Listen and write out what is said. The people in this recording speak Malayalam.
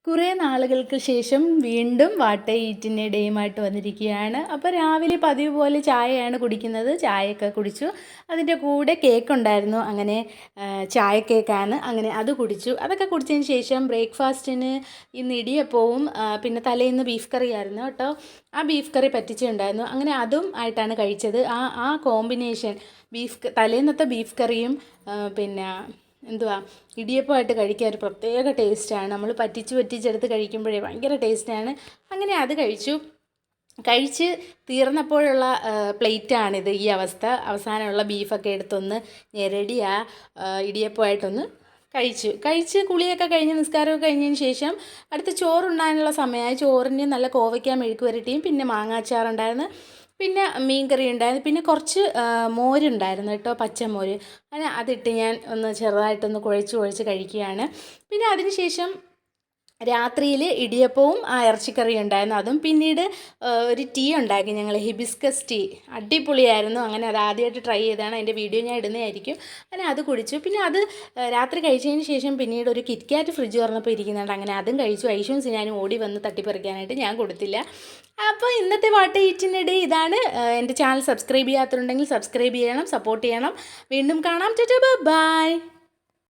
കുറേ നാളുകൾക്ക് ശേഷം വീണ്ടും വാട്ട് ഈറ്റിൻ്റെ ഡേയുമായിട്ട് വന്നിരിക്കുകയാണ്. അപ്പോൾ രാവിലെ പതിവ് പോലെ ചായയാണ് കുടിക്കുന്നത്. ചായയൊക്കെ കുടിച്ചു. അതിൻ്റെ കൂടെ കേക്ക് ഉണ്ടായിരുന്നു. അങ്ങനെ ചായ കേക്കാണ്. അങ്ങനെ അത് കുടിച്ചു. അതൊക്കെ കുടിച്ചതിന് ശേഷം ബ്രേക്ക്ഫാസ്റ്റിന് ഇന്ന് ഇടിയപ്പവും പിന്നെ തലേന്ന് ബീഫ് കറി ആയിരുന്നു കേട്ടോ. ആ ബീഫ് കറി പറ്റിച്ചിട്ടുണ്ടായിരുന്നു. അങ്ങനെ അതും ആയിട്ടാണ് കഴിച്ചത്. ആ കോമ്പിനേഷൻ തലേന്നത്തെ ബീഫ് കറിയും പിന്നെ ഇടിയപ്പമായിട്ട് കഴിക്കാൻ ഒരു പ്രത്യേക ടേസ്റ്റാണ്. നമ്മൾ പറ്റിച്ചെടുത്ത് കഴിക്കുമ്പോഴേ ഭയങ്കര ടേസ്റ്റാണ്. അങ്ങനെ അത് കഴിച്ച് തീർന്നപ്പോഴുള്ള പ്ലേറ്റാണിത്. ഈ അവസ്ഥ. അവസാനമുള്ള ബീഫൊക്കെ എടുത്തൊന്ന് ഞെരടി ഇടിയപ്പമായിട്ടൊന്ന് കഴിച്ച് കുളിയൊക്കെ കഴിഞ്ഞ് നിസ്കാരമൊക്കെ കഴിഞ്ഞതിന് ശേഷം അടുത്ത് ചോറുണ്ണാനുള്ള സമയമായി. ചോറിന് നല്ല കോവയ്ക്ക മെഴുക്ക് പുരട്ടിയും പിന്നെ മാങ്ങാച്ചാറുണ്ടായിരുന്നു, പിന്നെ മീൻ കറി ഉണ്ടായിരുന്നു, പിന്നെ കുറച്ച് മോരുണ്ടായിരുന്നു കേട്ടോ, പച്ചമോര്. അതിട്ട് ഞാൻ ഒന്ന് ചെറുതായിട്ടൊന്ന് കുഴച്ച് കഴിക്കുകയാണ്. പിന്നെ അതിന് ശേഷം രാത്രിയിൽ ഇടിയപ്പവും ഇറച്ചിക്കറിയും ഉണ്ടായിരുന്നു. അതും പിന്നീട് ഒരു ടീ ഉണ്ടാക്കി ഞങ്ങൾ, ഹിബിസ്കസ് ടീ. അടിപൊളിയായിരുന്നു. അങ്ങനെ അത് ആദ്യമായിട്ട് ട്രൈ ചെയ്തതാണ്. അതിൻ്റെ വീഡിയോ ഞാൻ ഇടുന്നതായിരിക്കും. അങ്ങനെ അത് കുടിച്ചു. പിന്നെ അത് രാത്രി കഴിച്ചതിന് ശേഷം പിന്നീട് ഒരു കിറ്റ്കാറ്റ് ഫ്രിഡ്ജ് തുറന്നപ്പോൾ ഇരിക്കുന്നുണ്ട്. അങ്ങനെ അതും കഴിച്ചു. ഐഷും ഞാനും ഓടി വന്ന് തട്ടിപ്പറിക്കാനായിട്ട് ഞാൻ കൊടുത്തില്ല. അപ്പോൾ ഇന്നത്തെ വാട്ട് ഈറ്റിൻ്റെ ഡേ ഇതാണ്. എൻ്റെ ചാനൽ സബ്സ്ക്രൈബ് ചെയ്യാത്തതുണ്ടെങ്കിൽ സബ്സ്ക്രൈബ് ചെയ്യണം, സപ്പോർട്ട് ചെയ്യണം. വീണ്ടും കാണാം. ബൈ.